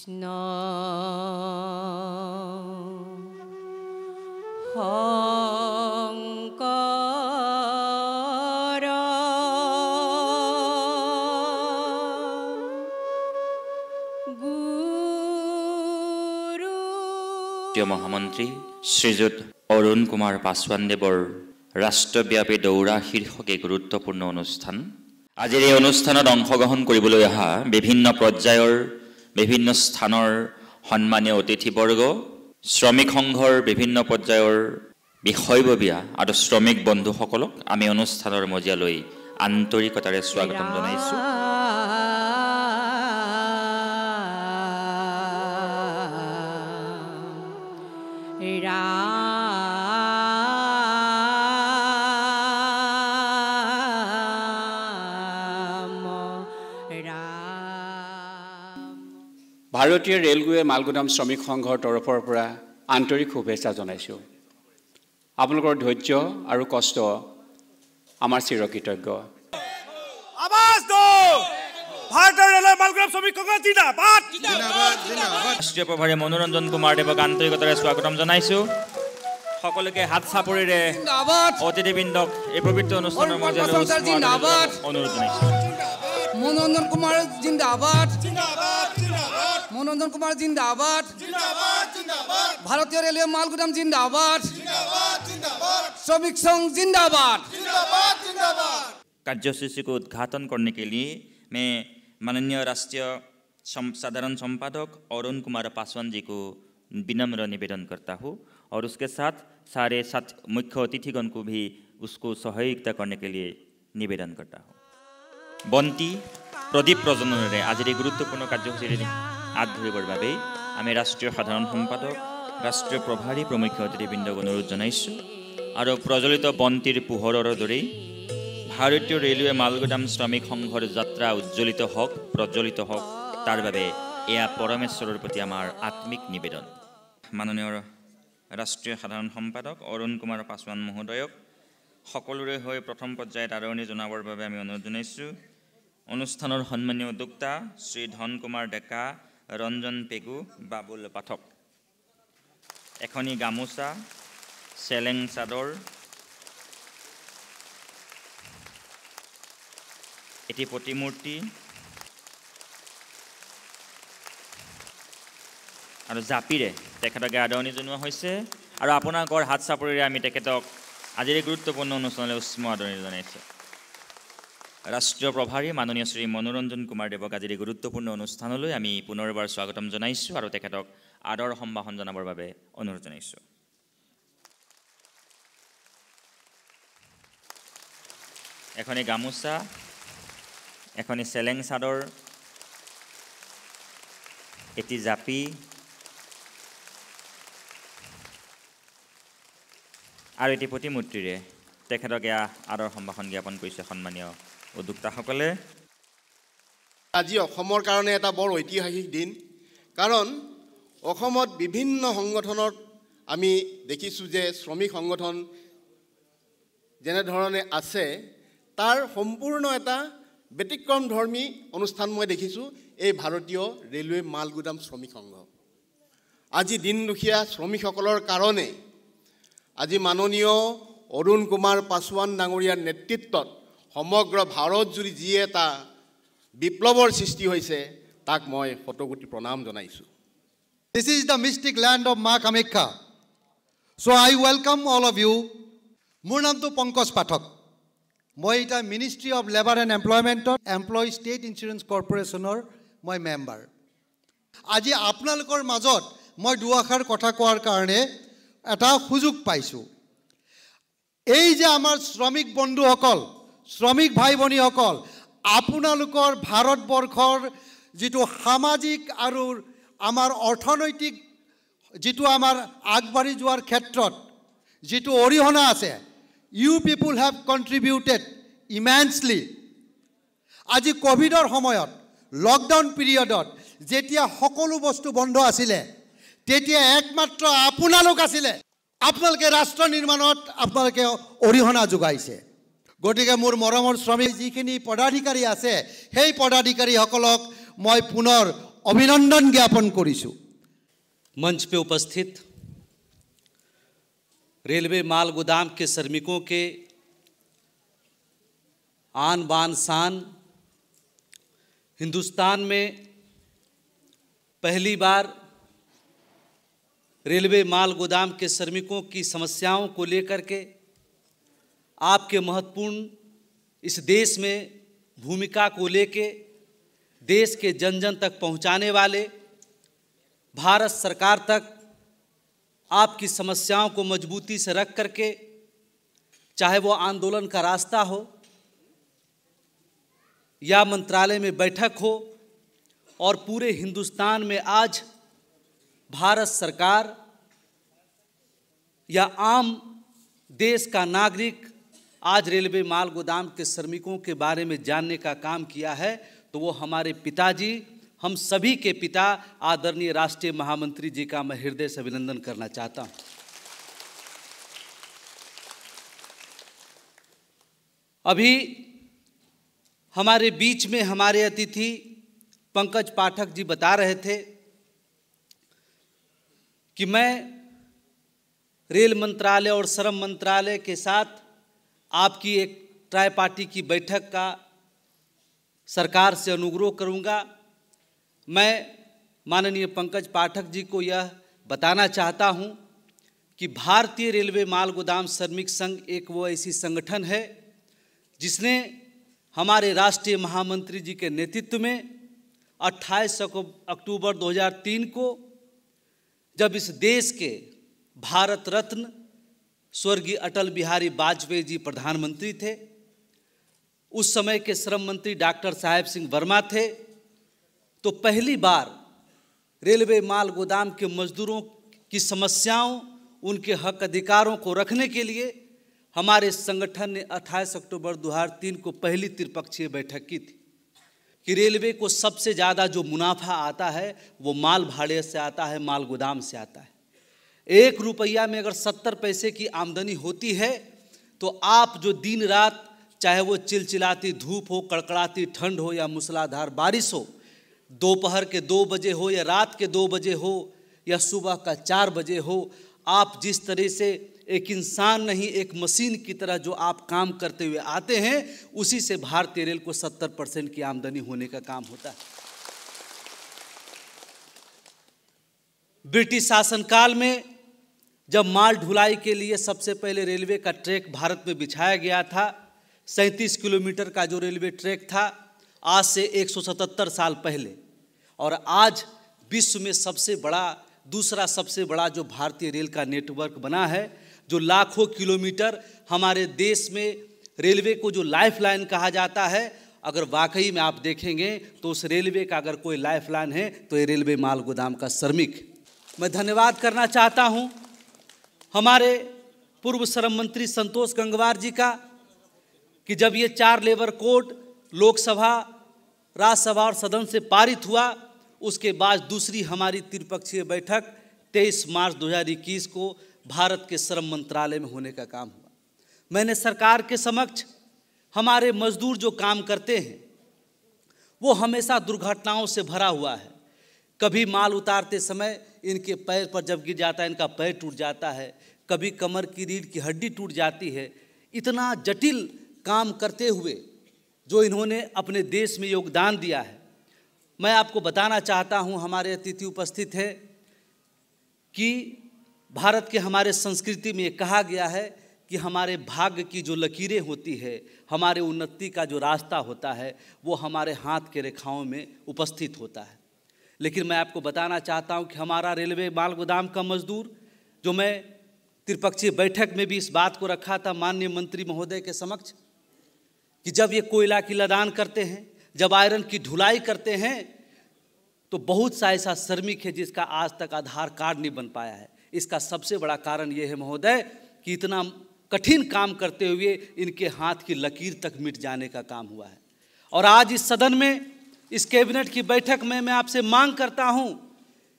কৃষ্ণ মহামন্ত্ৰী শ্ৰীযুত অৰুণ কুমাৰ পাছৱানদেৱৰ ৰাষ্ট্ৰব্যাপী দৌৰা শীৰ্ষক এক গুৰুত্বপূৰ্ণ অনুষ্ঠান। আজিৰ এই অনুষ্ঠানত অংশগ্ৰহণ কৰিবলৈ অহা বিভিন্ন পৰ্যায়ৰ বিভিন্ন স্থানৰ সন্মানীয় অতিথিবৰ্গ, শ্ৰমিক সংঘৰ বিভিন্ন পৰ্যায়ৰ বিষয়ববীয়া আৰু শ্ৰমিক বন্ধুসকলক আমি অনুষ্ঠানৰ মজিয়ালৈ আন্তৰিকতাৰে স্বাগতম জনাইছোঁ। ভাৰতীয় ৰেলৱে মালগুদাম শ্ৰমিক সংঘৰ তৰফৰ পৰা আন্তৰিক শুভেচ্ছা জনাইছোঁ। আপোনালোকৰ ধৈৰ্য আৰু কষ্ট আমাৰ চিৰকৃতজ্ঞ। ৰাষ্ট্ৰীয় প্ৰভাৰী মনোৰঞ্জন কুমাৰ দেৱক আন্তৰিকতাৰে স্বাগতম জনাইছোঁ। সকলোকে হাত চাপৰিৰে অতিথিবৃন্দক এই পবিত্ৰ অনুষ্ঠানৰ মজিয়ালৈ অনুৰোধ জনাইছোঁ। মনোৰঞ্জন কুমাৰ জিন্দাবাদ, মনোৰঞ্জন কুমাৰ জিন্দাবাদ, ভারতীয় রেলওয়ে মালগুদাম জিন্দাবাদ, श्रमिक संघ जिंदाबाद। कार्यसूची को उद्घाटन करने के लिए मैं माननीय राष्ट्रीय साधारण संपादक अरुण कुमार पासवान जी को विनम्र निवेदन करता हूँ और उसके साथ सारे मुख्य अतिथिगण को भी उसको सहयोगिता करने के लिए निवेदन करता हूँ। बंती प्रदीप प्रजननेरे आज गुरुत्वपूर्ण कार्यसूची हाथ धरिबर बारे आमी राष्ट्रीय साधारण सम्पादक राष्ट्रीय प्रभारी प्रमुख अतिथिबृन्दक अनुरोध जनाइছোঁ और प्रज्वलित बंतीर पोहৰৰ दरे भारतीय रेलवे मालगुदाम श्रमिक संघर यात्रा उज्ज्वलित हक प्रज्वलित हक तार बारे एया परमेश्वৰৰ प्रति आमार आत्मिक निवेदन। माननीय राष्ट्रीय साधारण सम्पादक अरुण कुमार पासवान महोदयक সকলোৰে হৈ প্ৰথম পৰ্যায়ত আদৰণি জনাবৰ বাবে আমি অনুৰোধ জনাইছোঁ। অনুষ্ঠানৰ সন্মানীয় উদ্যোক্তা শ্ৰী ধন কুমাৰ ডেকা, ৰঞ্জন পেগু, বাবুল পাঠক এখনি গামোচা, চেলেং চাদৰ, এটি প্ৰতিমূৰ্তি আৰু জাপিৰে তেখেতকে আদৰণি জনোৱা হৈছে আৰু আপোনালোকৰ হাত চাপৰিৰে আমি তেখেতক আজিৰ গুৰুত্বপূৰ্ণ অনুষ্ঠানলৈ উষ্ম আদৰণি জনাইছোঁ। ৰাষ্ট্ৰীয় প্ৰভাৰী মাননীয় শ্ৰী মনোৰঞ্জন কুমাৰ দেৱক আজিৰ গুৰুত্বপূৰ্ণ অনুষ্ঠানলৈ আমি পুনৰবাৰ স্বাগতম জনাইছোঁ আৰু তেখেতক আদৰ সম্ভাষণ জনাবৰ বাবে অনুৰোধ জনাইছোঁ। এখনি গামোচা, এখনি চেলেং চাদৰ, এটি জাপি আৰু এটি প্ৰতিমূৰ্তিৰে তেখেতকে আদৰ সম্ভাষণ জ্ঞাপন কৰিছে সন্মানীয় উদ্যোক্তাসকলে। আজি অসমৰ কাৰণে এটা বৰ ঐতিহাসিক দিন, কাৰণ অসমত বিভিন্ন সংগঠনত আমি দেখিছোঁ যে শ্ৰমিক সংগঠন যেনেধৰণে আছে তাৰ সম্পূৰ্ণ এটা ব্যতিক্ৰমধৰ্মী অনুষ্ঠান মই দেখিছোঁ এই ভাৰতীয় ৰেলৱে মালগুদাম শ্ৰমিক সংঘ। আজি দিন দুখীয়া শ্ৰমিকসকলৰ কাৰণে আজি মাননীয় অৰুণ কুমাৰ পাছৱান ডাঙৰীয়াৰ নেতৃত্বত সমগ্ৰ ভাৰত জুৰি যি এটা বিপ্লৱৰ সৃষ্টি হৈছে তাক মই শতকোটি প্ৰণাম জনাইছোঁ। This is the mystic land of Ma Kamakya. So I welcome all of you. মোৰ নামটো পংকজ পাঠক। মই এটা মিনিষ্ট্ৰী অফ লেবাৰ এণ্ড এমপ্লয়মেণ্টৰ এমপ্লয়ী ষ্টেট ইঞ্চুৰেঞ্চ কৰ্পৰেশ্যনৰ মই মেম্বাৰ। আজি আপোনালোকৰ মাজত মই দুআষাৰ কথা কোৱাৰ কাৰণে এটা সুযোগ পাইছোঁ। এই যে আমাৰ শ্ৰমিক বন্ধুসকল, শ্ৰমিক ভাই ভনীসকল, আপোনালোকৰ ভাৰতবৰ্ষৰ যিটো সামাজিক আৰু আমাৰ অৰ্থনৈতিক যিটো আমাৰ আগবাঢ়ি যোৱাৰ ক্ষেত্ৰত যিটো অৰিহণা আছে, ইউ পিপুল হেভ কণ্ট্ৰিবিউটেড ইমেন্সলি। আজি কোভিডৰ সময়ত লকডাউন পিৰিয়ডত যেতিয়া সকলো বস্তু বন্ধ আছিলে তেতিয়া একমাত্ৰ আপোনালোক আছিলে। আপোনালোকে ৰাষ্ট্ৰ নিৰ্মাণত আপোনালোকে অৰিহণা যোগাইছে। গতিকে মোৰ মৰমৰ শ্ৰমিক যিখিনি পদাধিকাৰী আছে সেই পদাধিকাৰীসকলক মই পুনৰ অভিনন্দন জ্ঞাপন কৰিছোঁ। मंच पे उपस्थित रेलवे माल गोदाम के श्रमिकों के आन बान शान, हिंदुस्तान में पहली बार रेलवे माल गोदाम के श्रमिकों की समस्याओं को लेकर के आपके महत्वपूर्ण इस देश में भूमिका को लेके देश के जन जन तक पहुंचाने वाले भारत सरकार तक आपकी समस्याओं को मजबूती से रख करके, चाहे वो आंदोलन का रास्ता हो या मंत्रालय में बैठक हो, और पूरे हिंदुस्तान में आज भारत सरकार या आम देश का नागरिक आज रेलवे माल गोदाम के श्रमिकों के बारे में जानने का काम किया है, तो वो हमारे पिताजी, हम सभी के पिता आदरणीय राष्ट्रीय महामंत्री जी का मैं हृदय से अभिनंदन करना चाहता हूं। अभी हमारे बीच में हमारे अतिथि पंकज पाठक जी बता रहे थे कि मैं रेल मंत्रालय और श्रम मंत्रालय के साथ आपकी एक ट्राई पार्टी की बैठक का सरकार से अनुरोध करूंगा। मैं माननीय पंकज पाठक जी को यह बताना चाहता हूं कि भारतीय रेलवे माल गोदाम श्रमिक संघ एक वो ऐसी संगठन है जिसने हमारे राष्ट्रीय महामंत्री जी के नेतृत्व में 28 अक्टूबर 2003 को, जब इस देश के भारत रत्न स्वर्गीय अटल बिहारी वाजपेयी जी प्रधानमंत्री थे, उस समय के श्रम मंत्री डॉक्टर साहेब सिंह वर्मा थे, तो पहली बार रेलवे माल गोदाम के मजदूरों की समस्याओं, उनके हक अधिकारों को रखने के लिए हमारे संगठन ने 28 अक्टूबर 2003 को पहली त्रिपक्षीय बैठक की थी कि रेलवे को सबसे ज़्यादा जो मुनाफा आता है वो माल भाड़े से आता है, माल गोदाम से आता है। 1 रुपया में अगर 70 पैसे की आमदनी होती है तो आप जो दिन रात, चाहे वो चिलचिलाती धूप हो, कड़कड़ाती ठंड हो या मूसलाधार बारिश हो, दोपहर के 2 बजे हो या रात के 2 बजे हो या सुबह का 4 बजे हो, आप जिस तरह से एक इंसान नहीं एक मशीन की तरह जो आप काम करते हुए आते हैं, उसी से भारतीय रेल को 70% की आमदनी होने का काम होता है। ब्रिटिश शासनकाल में जब माल ढुलाई के लिए सबसे पहले रेलवे का ट्रैक भारत में बिछाया गया था, 37 किलोमीटर का जो रेलवे ट्रैक था, आज से 177 साल पहले, और आज विश्व में दूसरा सबसे बड़ा जो भारतीय रेल का नेटवर्क बना है, जो लाखों किलोमीटर हमारे देश में रेलवे को जो लाइफलाइन कहा जाता है, अगर वाकई में आप देखेंगे तो उस रेलवे का अगर कोई लाइफलाइन है तो ये रेलवे माल गोदाम का श्रमिक। मैं धन्यवाद करना चाहता हूँ हमारे पूर्व श्रम मंत्री संतोष गंगवार जी का कि जब ये 4 लेबर कोड लोकसभा, राज्यसभा और सदन से पारित हुआ, उसके बाद दूसरी हमारी त्रिपक्षीय बैठक 23 मार्च 2021 को भारत के श्रम मंत्रालय में होने का काम हुआ। मैंने सरकार के समक्ष हमारे मजदूर जो काम करते हैं वो हमेशा दुर्घटनाओं से भरा हुआ है। कभी माल उतारते समय इनके पैर पर जब गिर जाता है इनका पैर टूट जाता है, कभी कमर की रीढ़ की हड्डी टूट जाती है। इतना जटिल काम करते हुए जो इन्होंने अपने देश में योगदान दिया है, मैं आपको बताना चाहता हूं, हमारे अतिथि उपस्थित हैं, कि भारत के हमारे संस्कृति में कहा गया है कि हमारे भाग्य की जो लकीरें होती है, हमारे उन्नति का जो रास्ता होता है, वो हमारे हाथ के रेखाओं में उपस्थित होता है। लेकिन मैं आपको बताना चाहता हूं कि हमारा रेलवे माल गोदाम का मजदूर, जो मैं त्रिपक्षीय बैठक में भी इस बात को रखा था माननीय मंत्री महोदय के समक्ष, कि जब ये कोयला की लदान करते हैं, जब आयरन की ढुलाई करते हैं, तो बहुत सा ऐसा श्रमिक है जिसका आज तक आधार कार्ड नहीं बन पाया है। इसका सबसे बड़ा कारण ये है महोदय कि इतना कठिन काम करते हुए इनके हाथ की लकीर तक मिट जाने का काम हुआ है। और आज इस सदन में, इस कैबिनेट की बैठक में मैं आपसे मांग करता हूं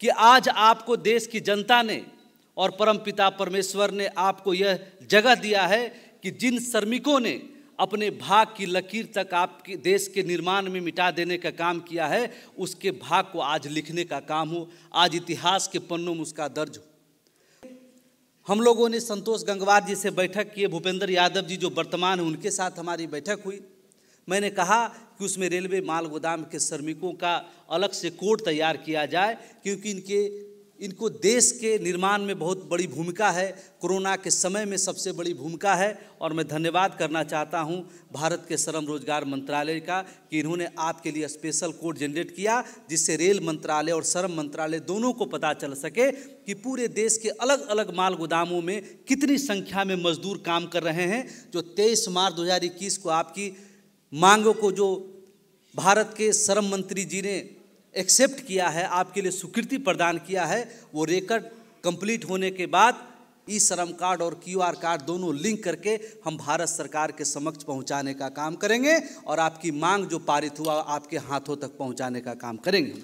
कि आज आपको देश की जनता ने और परमपिता परमेश्वर ने आपको यह जगह दिया है कि जिन श्रमिकों ने अपने भाग की लकीर तक आपके देश के निर्माण में मिटा देने का काम किया है, उसके भाग को आज लिखने का काम हो, आज इतिहास के पन्नों में उसका दर्ज हो। हम लोगों ने संतोष गंगवार जी से बैठक की, भूपेंद्र यादव जी जो वर्तमान हैं उनके साथ हमारी बैठक हुई। मैंने कहा कि उसमें रेलवे माल गोदाम के श्रमिकों का अलग से कोड तैयार किया जाए, क्योंकि इनको देश के निर्माण में बहुत बड़ी भूमिका है, कोरोना के समय में सबसे बड़ी भूमिका है। और मैं धन्यवाद करना चाहता हूं भारत के श्रम रोजगार मंत्रालय का कि इन्होंने आपके लिए स्पेशल कोड जनरेट किया, जिससे रेल मंत्रालय और श्रम मंत्रालय दोनों को पता चल सके कि पूरे देश के अलग अलग माल गोदामों में कितनी संख्या में मजदूर काम कर रहे हैं। जो 23 मार्च 2021 को आपकी मांगों को जो भारत के श्रम मंत्री जी ने एक्सेप्ट किया है, आपके लिए स्वीकृति प्रदान किया है, वो रिकॉर्ड कंप्लीट होने के बाद ई श्रम कार्ड और QR कार्ड दोनों लिंक करके हम भारत सरकार के समक्ष पहुंचाने का काम करेंगे और आपकी मांग जो पारित हुआ आपके हाथों तक पहुंचाने का काम करेंगे।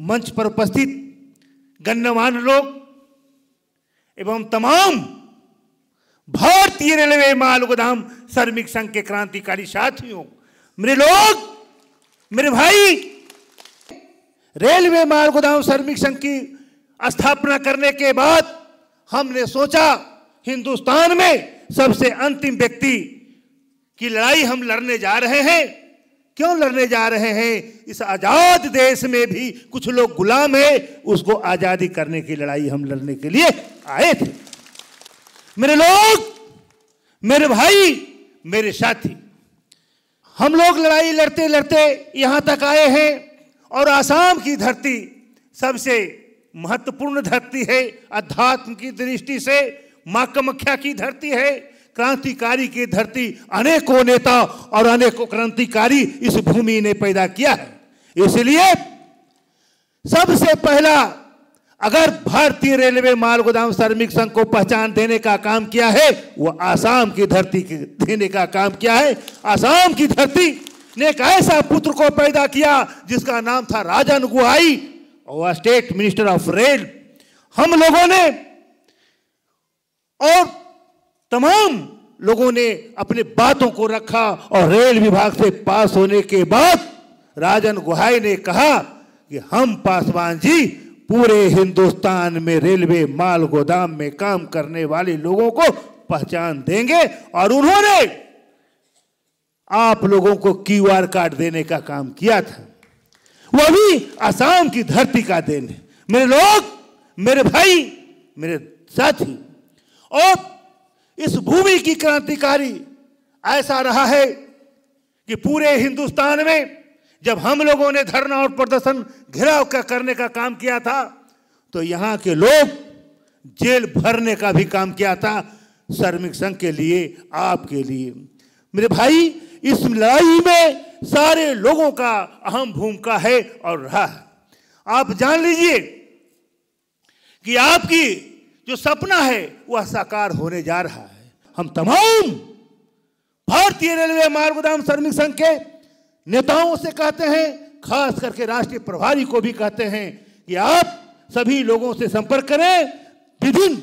मंच पर उपस्थित गण्यमान्य लोग एवं तमाम भारतीय रेलवे माल गोदाम श्रमिक संघ के क्रांतिकारी साथियों, मेरे लोग, मेरे भाई, रेलवे माल गोदाम श्रमिक संघ की स्थापना करने के बाद हमने सोचा हिंदुस्तान में सबसे अंतिम व्यक्ति की लड़ाई हम लड़ने जा रहे हैं। क्यों लड़ने जा रहे हैं? इस आजाद देश में भी कुछ लोग गुलाम हैं, उसको आजादी करने की लड़ाई हम लड़ने के लिए आए थे। मेरे लोग, मेरे भाई, मेरे साथी, हम लोग लड़ाई लड़ते लड़ते यहाँ तक आए हैं और आसाम की धरती सबसे महत्वपूर्ण धरती है। अध्यात्म की दृष्टि से माँ कामाख्या की धरती है, क्रांतिकारी की धरती। अनेकों नेता और अनेकों क्रांतिकारी इस भूमि ने पैदा किया है। इसलिए सबसे पहला अगर भारतीय रेलवे माल गोदाम श्रमिक संघ को पहचान देने का काम किया है, वो आसाम की धरती के देने का काम किया है। आसाम की धरती ने एक ऐसा पुत्र को पैदा किया जिसका नाम था राजन गुहाई, और स्टेट मिनिस्टर ऑफ रेल। हम लोगों ने और तमाम लोगों ने अपने बातों को रखा और रेल विभाग से पास होने के बाद राजन गुहाई ने कहा कि हम पासवान जी पूरे हिंदुस्तान में रेलवे माल गोदाम में काम करने वाले लोगों को पहचान देंगे, और उन्होंने आप लोगों को QR कार्ड देने का काम किया था। वो भी आसाम की धरती का देन है। मेरे लोग, मेरे भाई, मेरे साथी, और इस भूमि की क्रांतिकारी ऐसा रहा है कि पूरे हिंदुस्तान में जब हम लोगों ने धरना और प्रदर्शन घेराव करने का काम किया था, तो यहाँ के लोग जेल भरने का भी काम किया था श्रमिक संघ के लिए, आपके लिए। मेरे भाई, इस लड़ाई में सारे लोगों का अहम भूमिका है और रहा है। आप जान लीजिए कि आपकी जो सपना है वह साकार होने जा रहा है। हम तमाम भारतीय रेलवे माल गोदाम श्रमिक संघ के नेताओं से कहते हैं, खास करके राष्ट्रीय प्रभारी को भी कहते हैं कि आप सभी लोगों से संपर्क करें। विदिन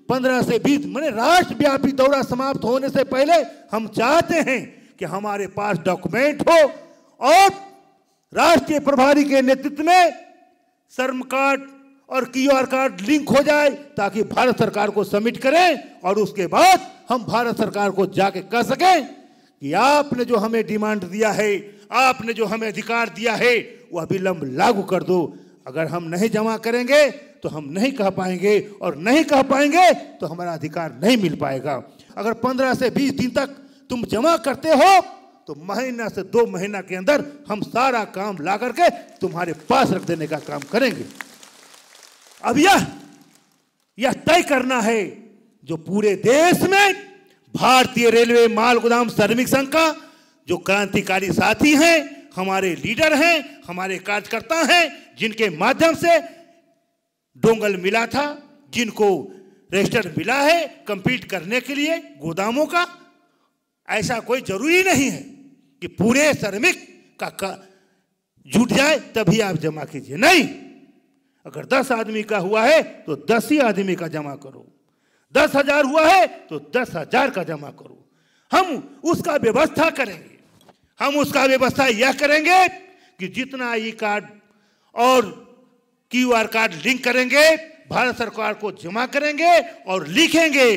15 से 20 माने राष्ट्रव्यापी दौरा समाप्त होने से पहले हम चाहते हैं कि हमारे पास डॉक्यूमेंट हो और राष्ट्रीय प्रभारी के नेतृत्व में श्रम कार्ड और QR कार्ड लिंक हो जाए, ताकि भारत सरकार को सबमिट करें और उसके बाद हम भारत सरकार को जाके कह सकें कि आपने जो हमें डिमांड दिया है, आपने जो हमें अधिकार दिया है, वह विलंब लागू कर दो। अगर हम नहीं जमा करेंगे तो हम नहीं कह पाएंगे, और नहीं कह पाएंगे तो हमारा अधिकार नहीं मिल पाएगा। अगर 15 से 20 दिन तक तुम जमा करते हो तो महीना से 2 महीना के अंदर हम सारा काम ला करके तुम्हारे पास रख देने का काम करेंगे। अब यह तय करना है जो पूरे देश में भारतीय रेलवे माल गोदाम श्रमिक संघ का जो क्रांतिकारी साथी हैं, हमारे लीडर हैं, हमारे कार्यकर्ता हैं, जिनके माध्यम से डोंगल मिला था, जिनको रजिस्टर मिला है कंप्लीट करने के लिए गोदामों का। ऐसा कोई जरूरी नहीं है कि पूरे श्रमिक का जुट जाए तभी आप जमा कीजिए, नहीं। अगर 10 आदमी का हुआ है तो 10 ही आदमी का जमा करो, 10,000 हुआ है तो 10,000 का जमा करो। हम उसका व्यवस्था करेंगे। हम उसका व्यवस्था यह करेंगे कि जितना ई कार्ड और QR कार्ड लिंक करेंगे, भारत सरकार को जमा करेंगे और लिखेंगे।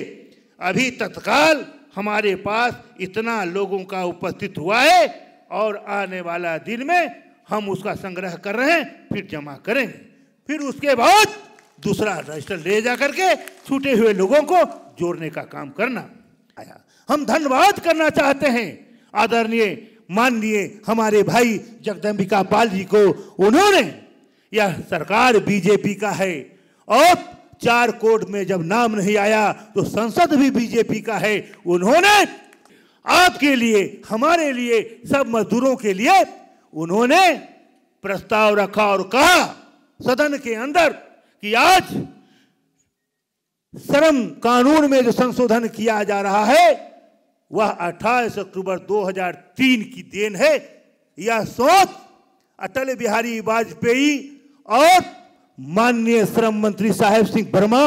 अभी तत्काल हमारे पास इतना लोगों का उपस्थित हुआ है और आने वाला दिन में हम उसका संग्रह कर रहे हैं, फिर जमा करेंगे। फिर उसके बाद दूसरा रजिस्टर ले जा करके छूटे हुए लोगों को जोड़ने का काम करना आया। हम धन्यवाद करना चाहते हैं आदरणीय माननीय हमारे भाई जगदम्बिका पाल जी को। उन्होंने, यह सरकार बीजेपी का है और 4 कोड में जब नाम नहीं आया तो संसद भी बीजेपी का है। उन्होंने आपके लिए, हमारे लिए, सब मजदूरों के लिए उन्होंने प्रस्ताव रखा और कहा सदन के अंदर कि आज श्रम कानून में जो संशोधन किया जा रहा है वह 28 अक्टूबर 2003 की देन है। यह सोच अटल बिहारी वाजपेयी और माननीय श्रम मंत्री साहेब सिंह वर्मा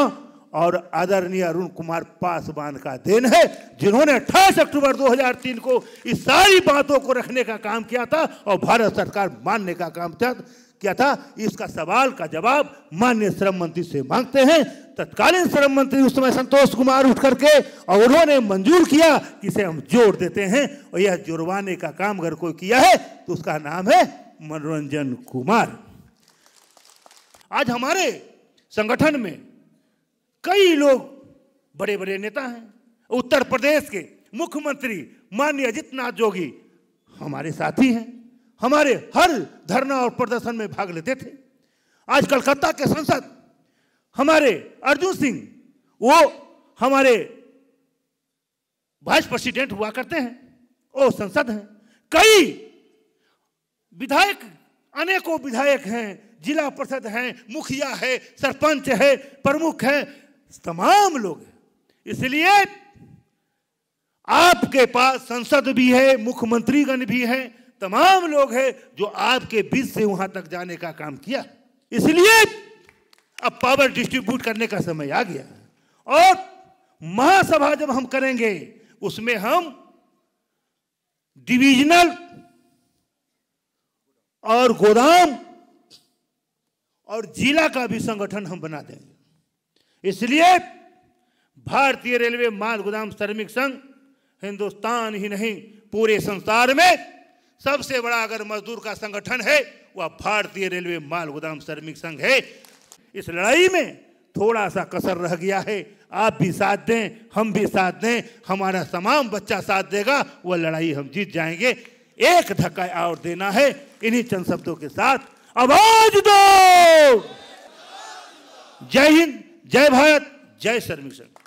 और आदरणीय अरुण कुमार पासवान का देन है, जिन्होंने 28 अक्टूबर 2003 को इस सारी बातों को रखने का काम किया था और भारत सरकार मानने का काम किया था। इसका सवाल का जवाब माननीय श्रम मंत्री से मांगते हैं। तत्कालीन श्रम मंत्री उस समय संतोष कुमार उठ करके और उन्होंने मंजूर किया कि इसे हम जोड़ देते हैं, और यह जुड़वाने का काम अगर कोई किया है तो उसका नाम है मनोरंजन कुमार। आज हमारे संगठन में कई लोग बड़े बड़े नेता हैं। उत्तर प्रदेश के मुख्यमंत्री माननीय आदित्यनाथ जोगी हमारे साथी हैं, हमारे हर धरना और प्रदर्शन में भाग लेते थे। आज कलकत्ता के सांसद हमारे अर्जुन सिंह, वो हमारे वाइस प्रेसिडेंट हुआ करते हैं, वो संसद हैं। कई विधायक, अनेकों विधायक हैं, जिला परिषद हैं, मुखिया है, सरपंच है, प्रमुख है, तमाम लोग हैं। इसलिए आपके पास संसद भी है, मुख्यमंत्रीगण भी हैं, तमाम लोग हैं जो आपके बीच से वहां तक जाने का काम किया। इसलिए अब पावर डिस्ट्रीब्यूट करने का समय आ गया और महासभा जब हम करेंगे उसमें हम डिविजनल और गोदाम और जिला का भी संगठन हम बना देंगे। इसलिए भारतीय रेलवे माल गोदाम श्रमिक संघ हिंदुस्तान ही नहीं पूरे संसार में सबसे बड़ा अगर मजदूर का संगठन है वह भारतीय रेलवे माल गोदाम श्रमिक संघ है। इस लड़ाई में थोड़ा सा कसर रह गया है, आप भी साथ दें, हम भी साथ दें, हमारा तमाम बच्चा साथ देगा, वह लड़ाई हम जीत जाएंगे। एक धक्का और देना है। इन्हीं चंद शब्दों के साथ आवाज दो। जय हिंद, जय भारत, जय श्रमिक संघ।